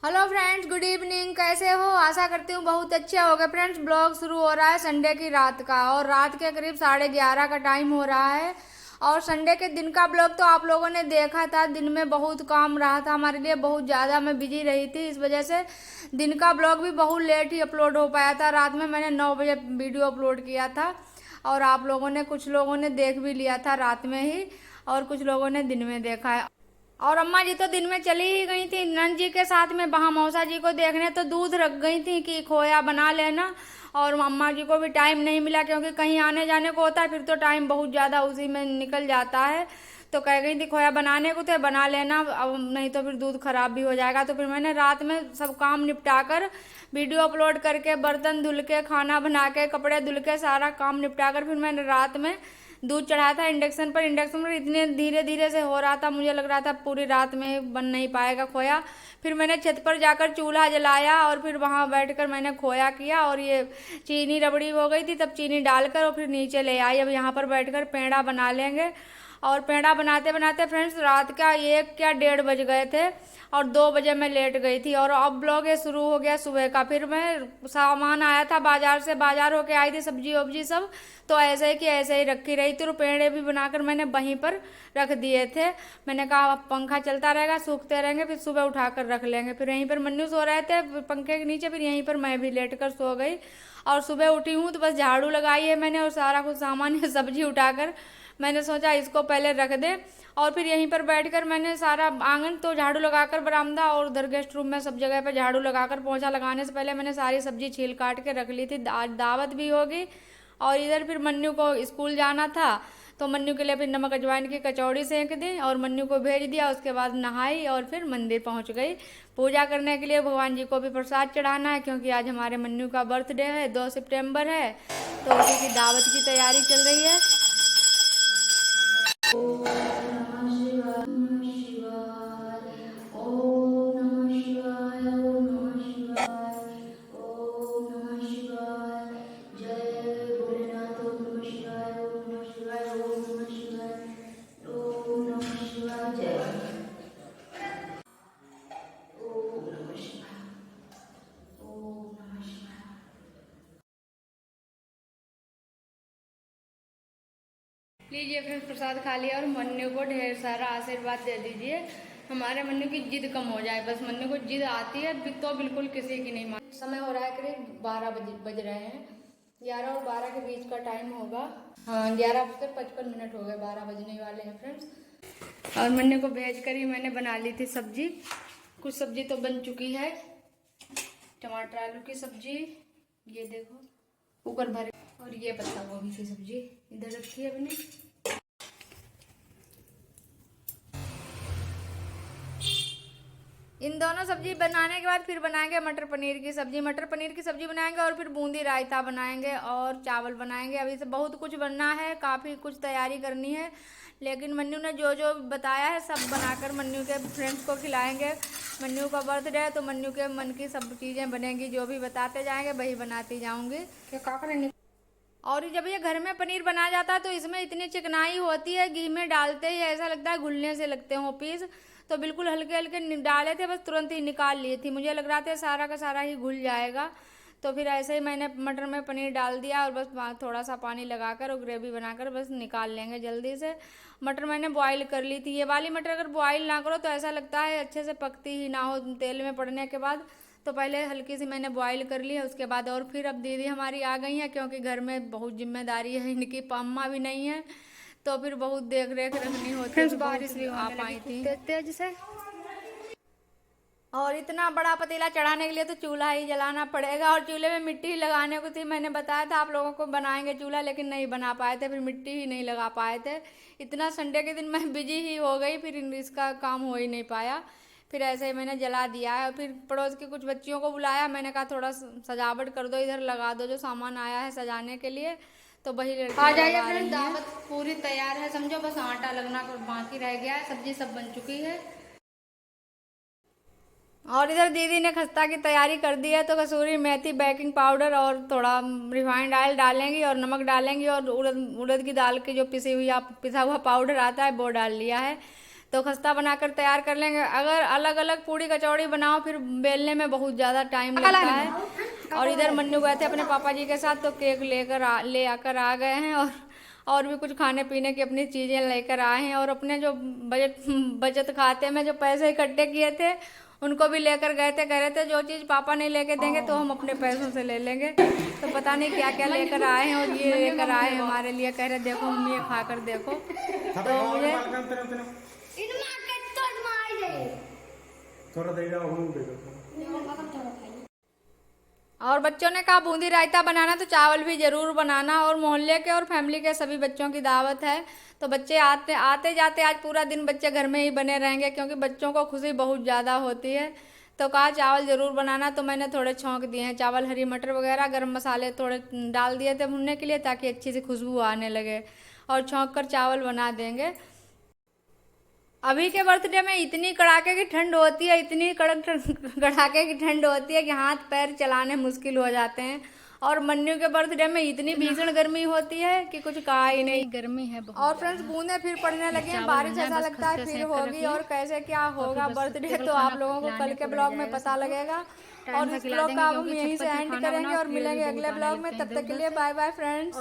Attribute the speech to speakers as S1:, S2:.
S1: Hello friends, good evening. कैसे हो? आशा करती हूँ बहुत अच्छे हो गए। फ्रेंड्स, ब्लॉग शुरू हो रहा है संडे की रात का और रात के करीब 11:30 का टाइम हो रहा है। और संडे के दिन का ब्लॉग तो आप लोगों ने देखा था। दिन में बहुत काम रहा था हमारे लिए, बहुत ज़्यादा मैं बिजी रही थी, इस वजह से दिन का ब्लॉग भी बहुत लेट ही अपलोड हो पाया था। रात में मैंने 9 बजे वीडियो अपलोड किया था और आप लोगों ने, कुछ लोगों ने देख भी लिया था रात में ही और कुछ लोगों ने दिन में देखा है। और अम्मा जी तो दिन में चली ही गई थी नंद जी के साथ में वहाँ मौसा जी को देखने, तो दूध रख गई थी कि खोया बना लेना। और अम्मा जी को भी टाइम नहीं मिला क्योंकि कहीं आने जाने को होता है, फिर तो टाइम बहुत ज़्यादा उसी में निकल जाता है। तो कह गई थी खोया बनाने को थे बना लेना, अब नहीं तो फिर दूध खराब भी हो जाएगा। तो फिर मैंने रात में सब काम निपटा कर वीडियो अपलोड करके, बर्तन धुल के, खाना बना के, कपड़े धुल के, सारा काम निपटा कर फिर मैंने रात में दूध चढ़ाया था इंडक्शन पर। इंडक्शन पर इतने धीरे धीरे से हो रहा था, मुझे लग रहा था पूरी रात में बन नहीं पाएगा खोया। फिर मैंने छत पर जाकर चूल्हा जलाया और फिर वहाँ बैठकर मैंने खोया किया और ये चीनी रबड़ी हो गई थी, तब चीनी डालकर और फिर नीचे ले आई। अब यहाँ पर बैठकर पेड़ा बना लेंगे। और पेड़ा बनाते बनाते फ्रेंड्स रात का 1 या 1:30 बज गए थे और 2 बजे मैं लेट गई थी। और अब ब्लॉग ये शुरू हो गया सुबह का। फिर मैं सामान आया था बाजार से, बाजार होके आई थी सब्जी वब्जी सब, तो ऐसे ही कि ऐसे ही रखी रही थी। और पेड़े भी बनाकर मैंने वहीं पर रख दिए थे। मैंने कहा अब पंखा चलता रहेगा, सूखते रहेंगे, फिर सुबह उठाकर रख लेंगे। फिर यहीं पर मन्नू सो रहे थे पंखे के नीचे, फिर यहीं पर मैं भी लेट कर सो गई। और सुबह उठी हूँ तो बस झाड़ू लगाई है मैंने और सारा कुछ सामान सब्जी उठाकर मैंने सोचा इसको पहले रख दे। और फिर यहीं पर बैठकर मैंने सारा आंगन तो झाड़ू लगाकर, बरामदा और उधर गेस्ट रूम में सब जगह पर झाड़ू लगाकर, पोंछा लगाने से पहले मैंने सारी सब्जी छील काट के रख ली थी। आज दावत भी होगी। और इधर फिर मन्नू को स्कूल जाना था तो मन्नू के लिए फिर नमक अजवाइन की कचौड़ी सेंक दी और मन्नू को भेज दिया। उसके बाद नहाई और फिर मंदिर पहुंच गई पूजा करने के लिए। भगवान जी को भी प्रसाद चढ़ाना है क्योंकि आज हमारे मन्नू का बर्थडे है, 2 सितंबर है, तो उसी की दावत की तैयारी चल रही है। ओम नमः शिवाय, नमः शिवाय, ओम नमः शिवाय, ओम नमः शिवाय, ओम नमः शिवाय, जय भोलेनाथ। ओम नमः शिवाय, ओम नमः शिवाय, ओम नमः शिवाय, ओम नमः शिवाय, जय ओम नमः शिवाय, ओम नमः शिवाय। लीजिए फिर प्रसाद खा लिया और मन्नू को ढेर सारा आशीर्वाद दे दीजिए, हमारे मन्नू की जिद कम हो जाए। बस मन्नू को जिद आती है तो बिल्कुल किसी की नहीं मान। समय हो रहा है करीब 12 बज रहे हैं, 11 और 12 के बीच का टाइम होगा। हाँ, 11:55 हो गए, 12 बजने वाले हैं फ्रेंड्स। और मन्नू को भेज कर ही मैंने बना ली थी सब्जी। कुछ सब्जी तो बन चुकी है, टमाटर आलू की सब्जी, ये देखो कुकर भरे, और ये पत्ता गोभी की सब्जी इधर रखी है मैंने। इन दोनों सब्जी बनाने के बाद फिर बनाएंगे मटर पनीर की सब्जी। मटर पनीर की सब्जी बनाएंगे और फिर बूंदी रायता बनाएंगे और चावल बनाएंगे। अभी से बहुत कुछ बनना है, काफ़ी कुछ तैयारी करनी है, लेकिन मन्नू ने जो जो बताया है सब बनाकर मन्नू के फ्रेंड्स को खिलाएंगे। मन्नू का बर्थडे है तो मन्नू के मन की सब चीज़ें बनेंगी, जो भी बताते जाएंगे वही बनाती जाऊँगी। और जब ये घर में पनीर बनाया जाता है तो इसमें इतनी चिकनाई होती है, घी में डालते ही ऐसा लगता है घुलने से लगते हो पीस। तो बिल्कुल हल्के हल्के डाले थे, बस तुरंत ही निकाल लिए थी। मुझे लग रहा था सारा का सारा ही घुल जाएगा, तो फिर ऐसे ही मैंने मटर में पनीर डाल दिया और बस थोड़ा सा पानी लगाकर और ग्रेवी बनाकर बस निकाल लेंगे जल्दी से। मटर मैंने बॉईल कर ली थी। ये वाली मटर अगर बॉईल ना करो तो ऐसा लगता है अच्छे से पकती ही ना हो तेल में पड़ने के बाद। तो पहले हल्की सी मैंने बॉईल कर ली है, उसके बाद और फिर अब दीदी हमारी आ गई हैं क्योंकि घर में बहुत जिम्मेदारी है, इनकी अम्मा भी नहीं है तो फिर बहुत देख रेख रखनी होती है। बारिश भी आ पाई थी तेज से। और इतना बड़ा पतीला चढ़ाने के लिए तो चूल्हा ही जलाना पड़ेगा और चूल्हे में मिट्टी लगाने को थी। मैंने बताया था आप लोगों को बनाएंगे चूल्हा, लेकिन नहीं बना पाए थे, फिर मिट्टी ही नहीं लगा पाए थे। इतना संडे के दिन मैं बिजी ही हो गई, फिर इसका काम हो ही नहीं पाया। फिर ऐसे ही मैंने जला दिया है और फिर पड़ोस की कुछ बच्चियों को बुलाया। मैंने कहा थोड़ा सजावट कर दो, इधर लगा दो जो सामान आया है सजाने के लिए, तो वही लड़की आ जाइए। फिर दावत पूरी तैयार है समझो, बस आटा लगना बाकी रह गया है, सब्जी सब बन चुकी है। और इधर दीदी ने खस्ता की तैयारी कर दी है, तो कसूरी मेथी, बेकिंग पाउडर और थोड़ा रिफाइंड ऑयल डालेंगी और नमक डालेंगी और उड़द की दाल की जो पिसा हुआ पाउडर आता है वो डाल लिया है। तो खस्ता बनाकर तैयार कर लेंगे। अगर अलग अलग पूड़ी कचौड़ी बनाओ फिर बेलने में बहुत ज़्यादा टाइम लगता है। और इधर मन्नू गए थे अपने पापा जी के साथ, तो केक ले आकर आ गए हैं, और भी कुछ खाने पीने की अपनी चीज़ें लेकर आए हैं। और अपने जो बचत खाते में जो पैसे इकट्ठे किए थे उनको भी लेकर गए थे। कह रहे थे जो चीज़ पापा नहीं लेके देंगे तो हम अपने पैसों से ले लेंगे। तो पता नहीं क्या क्या लेकर आए हैं, और ये लेकर आए हैं हमारे लिए। कह रहे देखो मम्मी ये खा कर देखो। तो मुझे और बच्चों ने कहा बूंदी रायता बनाना तो चावल भी ज़रूर बनाना। और मोहल्ले के और फैमिली के सभी बच्चों की दावत है। तो बच्चे आते जाते आज पूरा दिन बच्चे घर में ही बने रहेंगे, क्योंकि बच्चों को खुशी बहुत ज़्यादा होती है। तो कहा चावल ज़रूर बनाना। तो मैंने थोड़े छौंक दिए हैं चावल, हरी मटर वगैरह, गरम मसाले थोड़े डाल दिए थे भुनने के लिए, ताकि अच्छी सी खुशबू आने लगे। और छौंक कर चावल बना देंगे। अभी के बर्थडे में इतनी कड़ाके की ठंड होती है, इतनी कड़ाके की ठंड होती है कि हाथ पैर चलाने मुश्किल हो जाते हैं। और मन्नू के बर्थडे में इतनी भीषण गर्मी होती है कि कुछ कहा ही नहीं, गर्मी है बहुत। और फ्रेंड्स बूंदे फिर पड़ने लगी हैं, बारिश ऐसा लगता है फिर होगी। और कैसे क्या होगा बर्थडे तो आप लोगों को कल के ब्लॉग में पता लगेगा। और इस ब्लॉग का हम यहीं से एंड करेंगे और मिलेंगे अगले ब्लॉग में। तब तक के लिए बाय बाय फ्रेंड्स।